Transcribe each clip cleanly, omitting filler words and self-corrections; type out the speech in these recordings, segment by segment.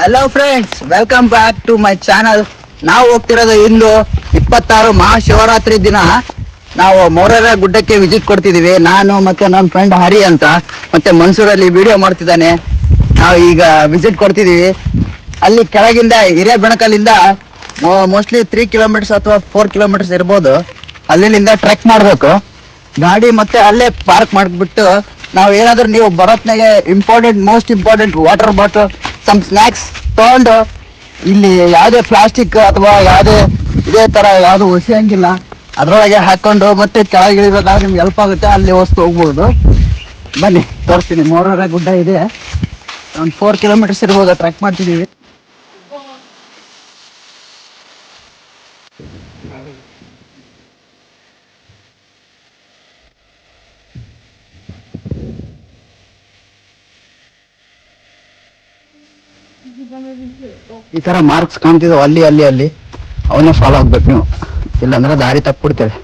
Hello friends, welcome back to my channel. ನಾವು ಹೋಗ್ತಿರೋದು ಇಂದು 26 ಮಹಾಶಿವರಾತ್ರಿ ದಿನ ನಾವು ಮೌರ್ಯರ ಗುಡ್ಡಕ್ಕೆ ವಿಸಿಟ್ ಕೊಡ್ತಿದೀವಿ. ನಾನು ಮತ್ತೆ ನನ್ನ ಫ್ರೆಂಡ್ ಹರಿ ಅಂತ ಮತ್ತೆ ಮನ್ಸೂರಲ್ಲಿ ವಿಡಿಯೋ ಮಾಡ್ತಿದ್ದಾನೆ. ನಾವು ಈಗ ವಿಸಿಟ್ ಕೊಡ್ತಿದೀವಿ. ಅಲ್ಲಿ ಕೆಳಗಿಂದ ಹಿರೇಬೆಣಕಲ್ಲಿಂದ ಮೋಸ್ಟ್ಲಿ 3 ಕಿಲೋಮೀಟರ್ಸ್ ಅಥವಾ 4 ಕಿಲೋಮೀಟರ್ಸ್ ಇರ್ಬೋದು. ಅಲ್ಲಿಂದ ಟ್ರೆಕ್ ಮಾಡಬೇಕು ಗಾಡಿ, ಮತ್ತೆ ಅಲ್ಲೇ ಪಾರ್ಕ್ ಮಾಡಿಬಿಟ್ಟು ನಾವು ಏನಾದ್ರೂ ನೀವು ಬರೋತ್ನಾಗೆ most important water bottle, some snacks ತಗೊಂಡು, ಇಲ್ಲಿ ಯಾವುದೇ ಪ್ಲಾಸ್ಟಿಕ್ ಅಥವಾ ಯಾವುದೇ ಇದೇ ತರ ಯಾವುದು ಒಸೆಯಂಗಿಲ್ಲ, ಅದರೊಳಗೆ ಹಾಕೊಂಡು ಮತ್ತೆ ಕೆಳಗೆ ಇಳಿಬೇಕಾದ್ರೆ ನಿಮ್ಗೆ ಹೆಲ್ಪ್ ಆಗುತ್ತೆ. ಅಲ್ಲಿ ವಸ್ತು ಹೋಗ್ಬೋದು. ಬನ್ನಿ ತೋರಿಸ್ತೀನಿ. ಮೌರ್ಯರ ಗುಡ್ಡ ಇದೆ, ಒಂದು 4 ಕಿಲೋಮೀಟರ್ಸ್ ಇರ್ಬೋದು. ಟ್ರೆಕ್ ಮಾಡ್ತಿದ್ದೀವಿ. ಈ ತರ ಮಾರ್ಕ್ಸ್ ಕಾಣ್ತಿದ್ದಾವೆ ಅಲ್ಲಿ ಅಲ್ಲಿ ಅಲ್ಲಿ, ಅವನ್ನೇ ಫಾಲೋ ಆಗ್ಬೇಕು ನೀವು, ಇಲ್ಲಾಂದ್ರೆ ದಾರಿ ತಪ್ಪಿಬಿಡ್ತೇವೆ.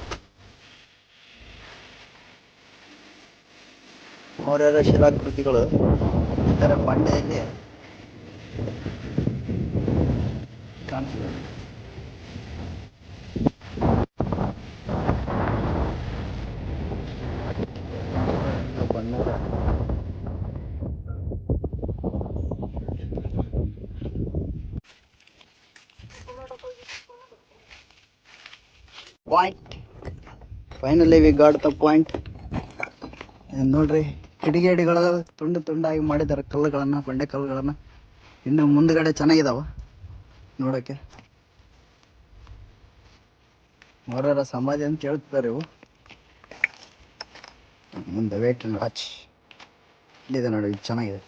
ಮೌರ್ಯರ ಶಿಲಾಕೃತಿಗಳು ಈ ತರ ಬಂಡೆಯಲ್ಲಿ ಕಾಣ್ತಿದೆ. Point, finally we got the point. ನೋಡ್ರಿ, ಕಿಡಿಗೇಡಿಗಳ ತುಂಡು ತುಂಡಾಗಿ ಮಾಡಿದ್ದಾರೆ ಕಲ್ಲುಗಳನ್ನ, ಬಂಡೆ ಕಲ್ಲುಗಳನ್ನ. ಇನ್ನು ಮುಂದ್ಗಡೆ ಚೆನ್ನಾಗಿದಾವ ನೋಡಕ್ಕೆ. ಮೌರ್ಯರ ಸಮಾಧಿ ಅಂತ ಹೇಳ್ತಾರೆ ಇವು. ಮುಂದೆ ವೇಟ್ ಅಂಡ್ ವಾಚ್. ಇಲ್ಲಿದೆ ನೋಡಿ, ಇದು ಚೆನ್ನಾಗಿದೆ.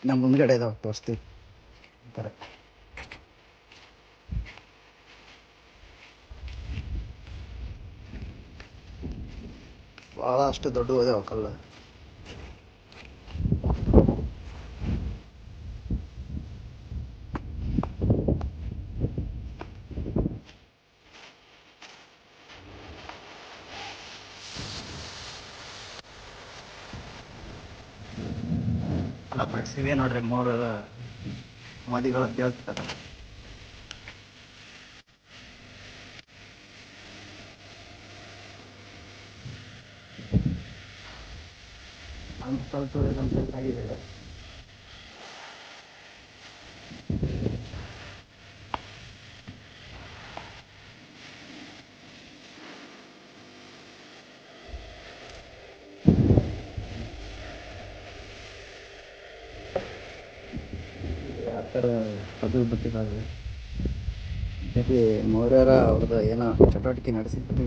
ಇನ್ನು ಮುಂದ್ಗಡೆ ಇದಾವೆ, ತೋರಿಸ್ತೀವಿ. ಈ ಥರ ಭಾಳ ಅಷ್ಟು ದೊಡ್ಡ ಇದಾವೆ ಕಲ್ಲು. ಇವೆ ನೋಡ್ರಿ ಮೌರ್ಯರ ಸಮಾಧಿಗಳು ಅಂತ ಹೇಳ್ತಾರೆ. ಆಗಿದೆ. ಆ ಥರ ಅದು ಬಿಟ್ಟಿದ್ದಾರೆ. ಮೌರ್ಯರ ಅವ್ರದ್ದು ಏನೋ ಚಟುವಟಿಕೆ ನಡೆಸಿದ್ರು.